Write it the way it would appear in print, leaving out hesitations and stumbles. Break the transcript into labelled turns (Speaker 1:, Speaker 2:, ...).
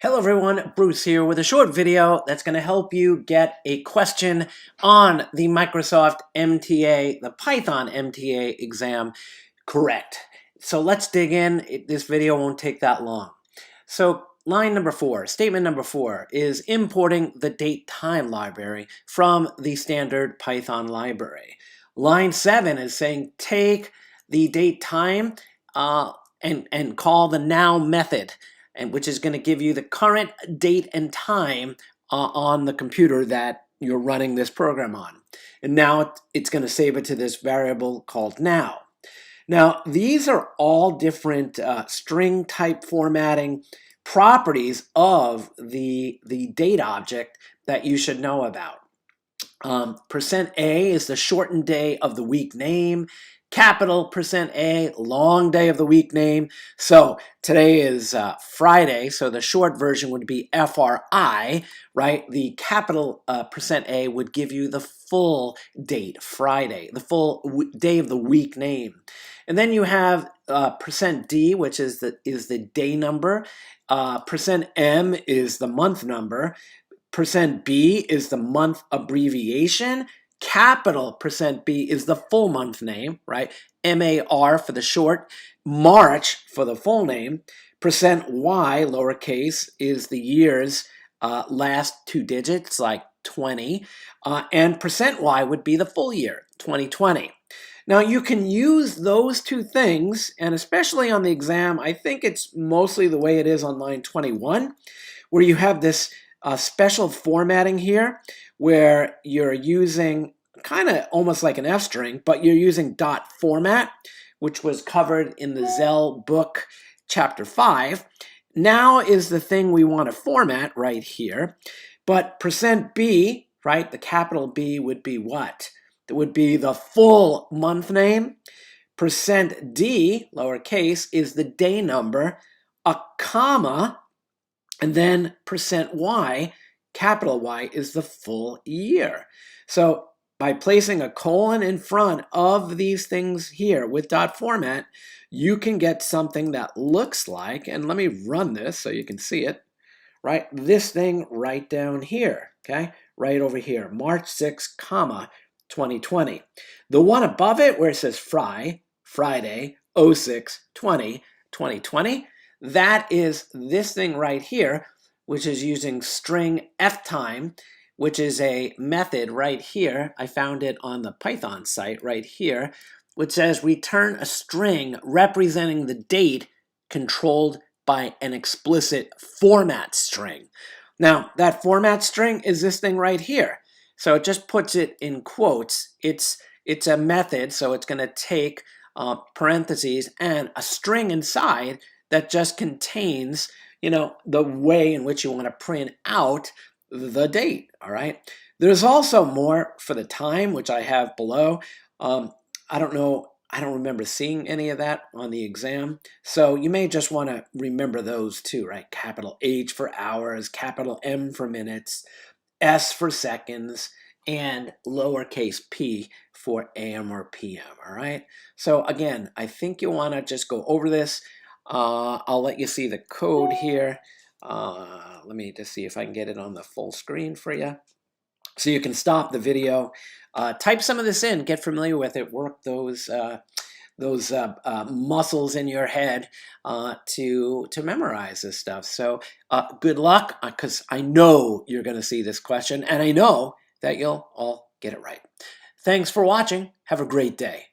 Speaker 1: Hello everyone, Bruce here with a short video that's going to help you get a question on the Microsoft MTA, the Python MTA exam correct. So let's dig in. This video won't take that long. So line number 4, statement number 4 is importing the DateTime library from the standard Python library. Line 7 is saying take the DateTime and call the now method, and which is going to give you the current date and time on the computer that you're running this program on. And now it's going to save it to this variable called now. Now, these are all different string type formatting properties of the date object that you should know about. %A is the shortened day of the week name. Capital %A, long day of the week name. So today is Friday, so the short version would be FRI, right? The capital %A would give you the full date, Friday, the full day of the week name. And then you have %D, which is the day number. %M is the month number. %B is the month abbreviation. Capital %B is the full month name, right? MAR for the short, March for the full name. %Y, lowercase, is the year's last 2 digits, like 20. And %Y would be the full year, 2020. Now, you can use those two things, and especially on the exam, I think it's mostly the way it is on line 21, where you have this special formatting here where you're using kind of almost like an F string, but you're using dot format, which was covered in the Zell book, chapter 5. Now is the thing we want to format right here. But %B, right, the capital B would be what? It would be the full month name. %D, lowercase, is the day number. A comma, and then %Y, capital Y, is the full year. So by placing a colon in front of these things here with dot format, you can get something that looks like, and let me run this so you can see it, right? This thing right down here, okay? Right over here, March 6, comma, 2020. The one above it where it says Friday, 06/20, 2020, that is this thing right here, which is using string ftime, which is a method right here. I found it on the Python site right here, which says return a string representing the date controlled by an explicit format string. Now, that format string is this thing right here. So it just puts it in quotes. It's a method, so it's going to take parentheses and a string inside that just contains, the way in which you want to print out the date, all right? There's also more for the time, which I have below. I don't know, I don't remember seeing any of that on the exam. So you may just want to remember those too, right? Capital H for hours, capital M for minutes, S for seconds, and lowercase p for AM or PM, all right? So again, I think you want to just go over this. I'll let you see the code here. Let me just see if I can get it on the full screen for you. So you can stop the video, type some of this in, get familiar with it, work those muscles in your head to memorize this stuff. So good luck, because I know you're going to see this question, and I know that you'll all get it right. Thanks for watching. Have a great day.